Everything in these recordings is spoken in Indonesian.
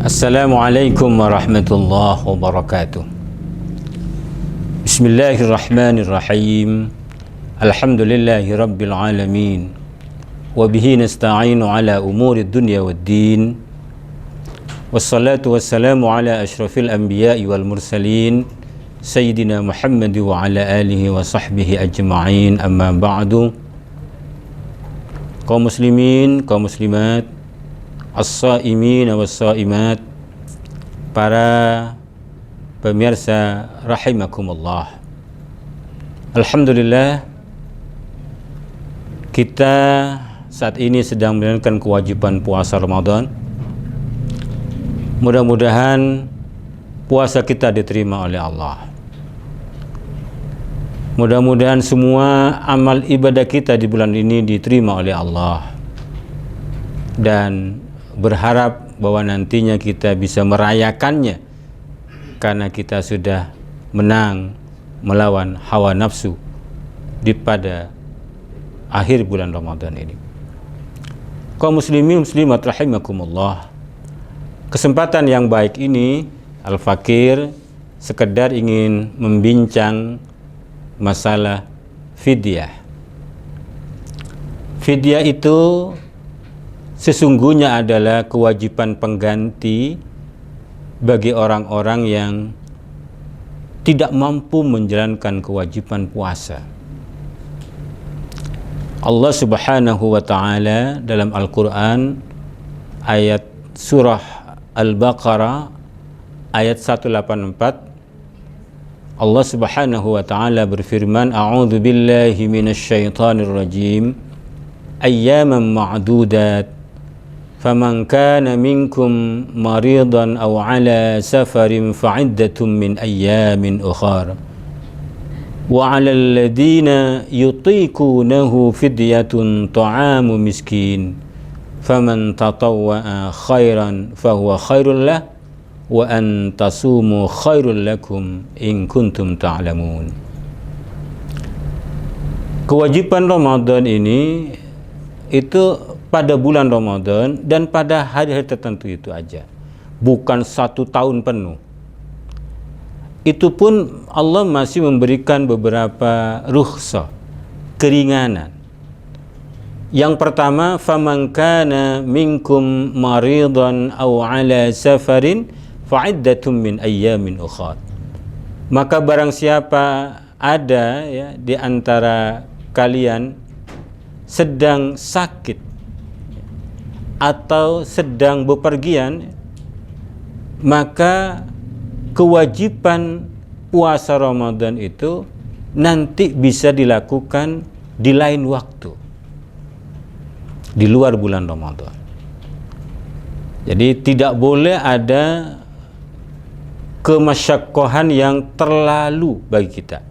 Assalamualaikum warahmatullahi wabarakatuh. Bismillahirrahmanirrahim. Alhamdulillahi rabbil alamin. Wabihi nasta'inu ala umuri dunya waddin. Wassalatu wassalamu ala ashrafil anbiya'i wal mursalin Sayyidina Muhammad wa ala alihi wa sahbihi ajma'in. Amma ba'du. Kaum muslimin, kaum muslimat, as-saimin was-saimat, para pemirsa rahimakumullah. Alhamdulillah, kita saat ini sedang menjalankan kewajiban puasa Ramadan. Mudah-mudahan puasa kita diterima oleh Allah. Mudah-mudahan semua amal ibadah kita di bulan ini diterima oleh Allah. Dan berharap bahwa nantinya kita bisa merayakannya karena kita sudah menang melawan hawa nafsu pada akhir bulan Ramadan ini. Kaum muslimin muslimat rahimakumullah, kesempatan yang baik ini Al-Fakir sekedar ingin membincang masalah fidyah. Fidyah itu sesungguhnya adalah kewajiban pengganti bagi orang-orang yang tidak mampu menjalankan kewajiban puasa. Allah Subhanahu wa ta'ala dalam Al-Quran ayat surah Al-Baqarah ayat 184, Allah Subhanahu wa ta'ala berfirman, A'udzu billahi minasyaitonir rajim, ayyaman ma'dudat, faman kana minkum maridan aw ala safarin fa'iddatun min ayyamin ukhar wa 'alal ladzina yutiqunahu fidyatun ta'amu miskin faman tatawwa'a khairan fahuwa khairul lah wa an tasumu khairul lakum in kuntum ta'lamun. Kewajiban Ramadan ini itu pada bulan Ramadan dan pada hari-hari tertentu itu aja, bukan 1 tahun penuh. Itu pun Allah masih memberikan beberapa rukhsah, keringanan. Yang pertama, faman kana minkum maridan aw ala safarin fa'iddatun min ayyamin ukhar. Maka barang siapa ada ya di antara kalian sedang sakit atau sedang bepergian, maka kewajiban puasa Ramadan itu nanti bisa dilakukan di lain waktu, di luar bulan Ramadan. Jadi tidak boleh ada kemasyakkohan yang terlalu bagi kita.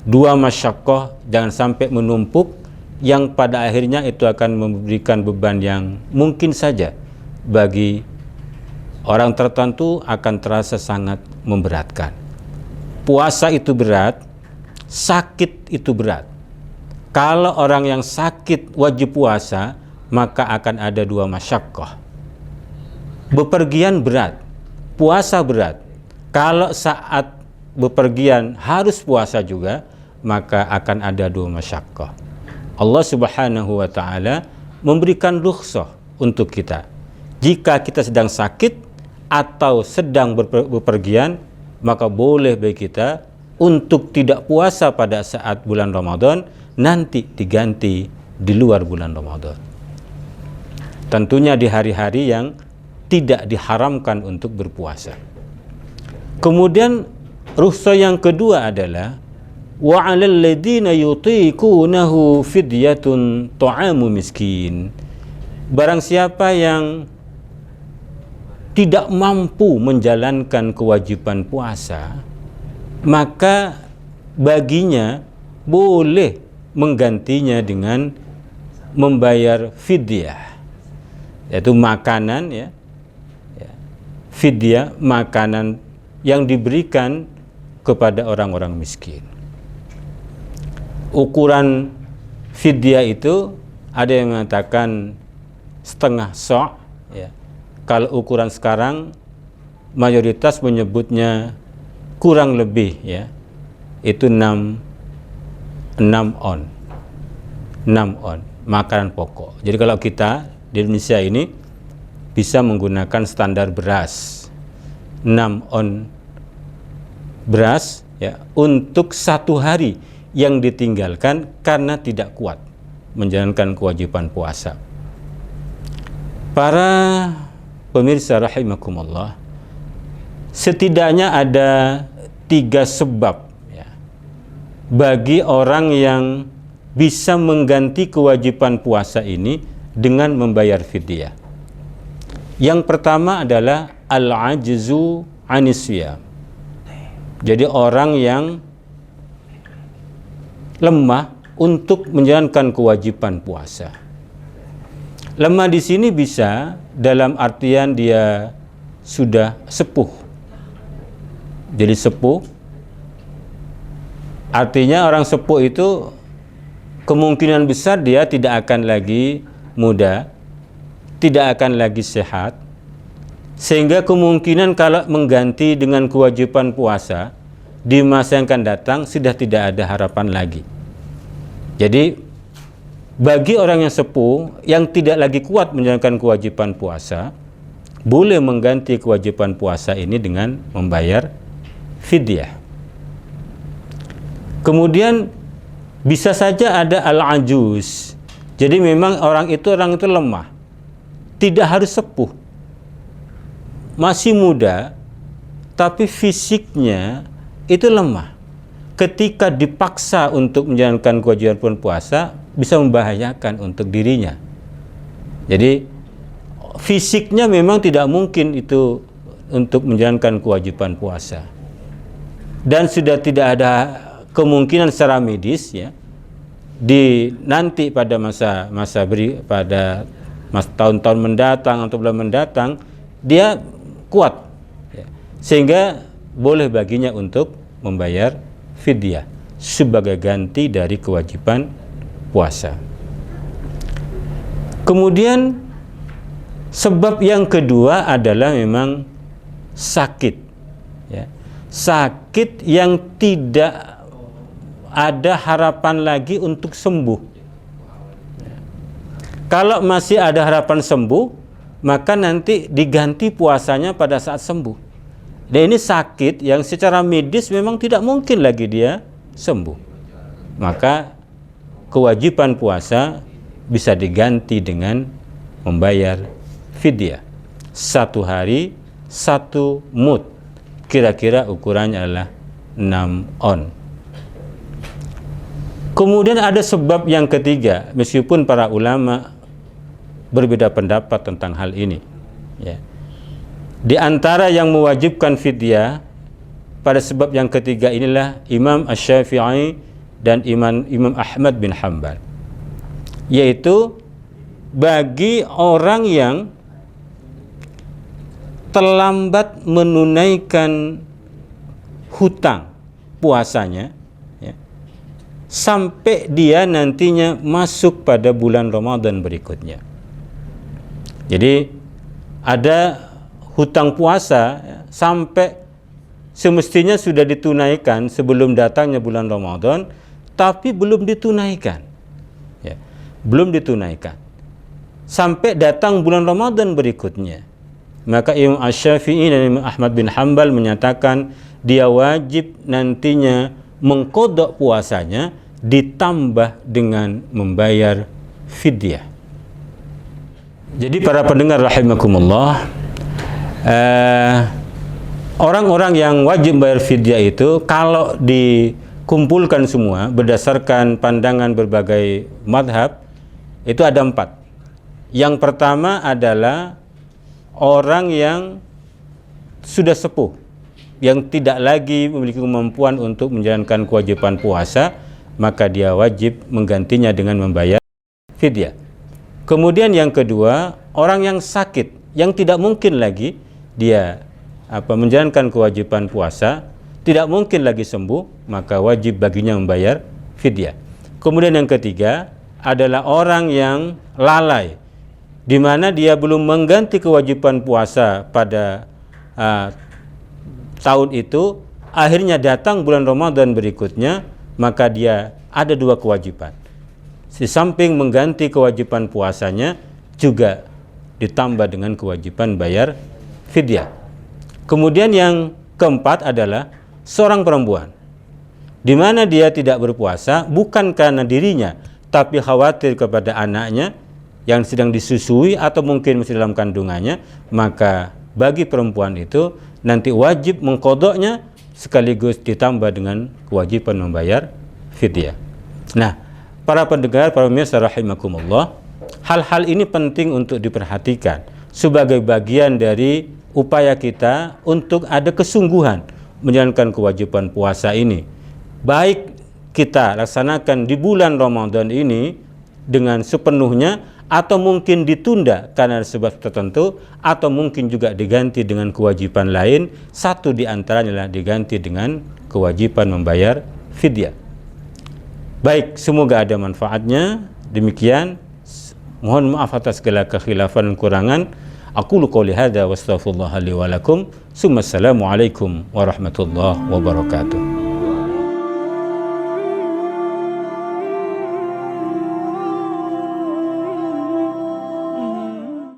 Dua masyakkoh jangan sampai menumpuk, yang pada akhirnya itu akan memberikan beban yang mungkin saja bagi orang tertentu akan terasa sangat memberatkan. Puasa itu berat, sakit itu berat. Kalau orang yang sakit wajib puasa, maka akan ada dua masyaqqah. Bepergian berat, puasa berat. Kalau saat bepergian harus puasa juga, maka akan ada dua masyaqqah. Allah Subhanahu wa ta'ala memberikan rukhsah untuk kita. Jika kita sedang sakit atau sedang bepergian, maka boleh bagi kita untuk tidak puasa pada saat bulan Ramadan, nanti diganti di luar bulan Ramadan. Tentunya di hari-hari yang tidak diharamkan untuk berpuasa. Kemudian rukhsah yang kedua adalah wa 'alal ladzina yutiqunahu fidyatun ta'amu miskin. Barang siapa yang tidak mampu menjalankan kewajiban puasa, maka baginya boleh menggantinya dengan membayar fidyah, yaitu makanan ya. Fidyah, makanan yang diberikan kepada orang-orang miskin. Ukuran fidyah itu ada yang mengatakan setengah sok, ya. Kalau ukuran sekarang mayoritas menyebutnya kurang lebih ya, itu 6 on. 6 on makanan pokok. Jadi kalau kita di Indonesia ini bisa menggunakan standar beras 6 on beras ya untuk 1 hari yang ditinggalkan karena tidak kuat menjalankan kewajiban puasa. Para pemirsa rahimakumullah, setidaknya ada 3 sebab ya, bagi orang yang bisa mengganti kewajiban puasa ini dengan membayar fidyah. Yang pertama adalah al-ajzu anisiyam. Jadi orang yang lemah untuk menjalankan kewajiban puasa. Lemah di sini bisa dalam artian dia sudah sepuh. Jadi sepuh, artinya orang sepuh itu kemungkinan besar dia tidak akan lagi muda, tidak akan lagi sehat, sehingga kemungkinan kalau mengganti dengan kewajiban puasa di masa yang akan datang sudah tidak ada harapan lagi. Jadi bagi orang yang sepuh yang tidak lagi kuat menjalankan kewajiban puasa, boleh mengganti kewajiban puasa ini dengan membayar fidyah. Kemudian bisa saja ada al-ajuz. Jadi memang orang itu lemah. Tidak harus sepuh. Masih muda, tapi fisiknya itu lemah. Ketika dipaksa untuk menjalankan kewajiban puasa, bisa membahayakan untuk dirinya. Jadi fisiknya memang tidak mungkin itu untuk menjalankan kewajiban puasa. Dan sudah tidak ada kemungkinan secara medis ya nanti pada pada tahun-tahun mendatang atau bulan mendatang dia kuat ya, sehingga boleh baginya untuk membayar fidyah sebagai ganti dari kewajiban puasa. Kemudian sebab yang kedua adalah memang sakit ya. Sakit yang tidak ada harapan lagi untuk sembuh. Kalau masih ada harapan sembuh, maka nanti diganti puasanya pada saat sembuh. Dan ini sakit yang secara medis memang tidak mungkin lagi dia sembuh. Maka kewajiban puasa bisa diganti dengan membayar fidyah. 1 hari 1 mud. Kira-kira ukurannya adalah 6 on. Kemudian ada sebab yang ketiga, meskipun para ulama berbeda pendapat tentang hal ini ya. Di antara yang mewajibkan fidyah pada sebab yang ketiga inilah Imam Asy-Syafi'i dan Imam Ahmad bin Hanbal, yaitu bagi orang yang terlambat menunaikan hutang puasanya sampai dia nantinya masuk pada bulan Ramadan berikutnya. Jadi ada hutang puasa sampai semestinya sudah ditunaikan sebelum datangnya bulan Ramadan, tapi belum ditunaikan ya, belum ditunaikan sampai datang bulan Ramadan berikutnya. Maka Imam Asy-Syafi'i dan Imam Ahmad bin Hanbal menyatakan dia wajib nantinya mengqadha puasanya ditambah dengan membayar fidyah. Jadi para pendengar rahimakumullah, orang-orang yang wajib bayar fidyah itu kalau dikumpulkan semua berdasarkan pandangan berbagai madhab itu ada 4. Yang pertama adalah orang yang sudah sepuh, yang tidak lagi memiliki kemampuan untuk menjalankan kewajiban puasa, maka dia wajib menggantinya dengan membayar fidyah. Kemudian yang kedua, orang yang sakit, yang tidak mungkin lagi dia menjalankan kewajiban puasa, tidak mungkin lagi sembuh, maka wajib baginya membayar fidyah. Kemudian yang ketiga adalah orang yang lalai, di mana dia belum mengganti kewajiban puasa pada tahun itu, akhirnya datang bulan Ramadan berikutnya, maka dia ada dua kewajiban. Di samping mengganti kewajiban puasanya, juga ditambah dengan kewajiban bayar fidyah. Kemudian yang keempat adalah seorang perempuan, di mana dia tidak berpuasa bukan karena dirinya, tapi khawatir kepada anaknya yang sedang disusui atau mungkin masih dalam kandungannya, maka bagi perempuan itu nanti wajib mengqadha'nya sekaligus ditambah dengan kewajiban membayar fidyah. Nah, para pendengar, para pemirsa rahimakumullah, hal-hal ini penting untuk diperhatikan sebagai bagian dari upaya kita untuk ada kesungguhan menjalankan kewajiban puasa ini. Baik kita laksanakan di bulan Ramadan ini dengan sepenuhnya, atau mungkin ditunda karena sebab tertentu, atau mungkin juga diganti dengan kewajiban lain. Satu di antaranya adalah diganti dengan kewajiban membayar fidyah. Baik, semoga ada manfaatnya. Demikian, mohon maaf atas segala kekhilafan dan kurangan. Aqulu qouli hadza wa astaghfirullah li wa lakum. Assalamualaikum warahmatullahi wabarakatuh.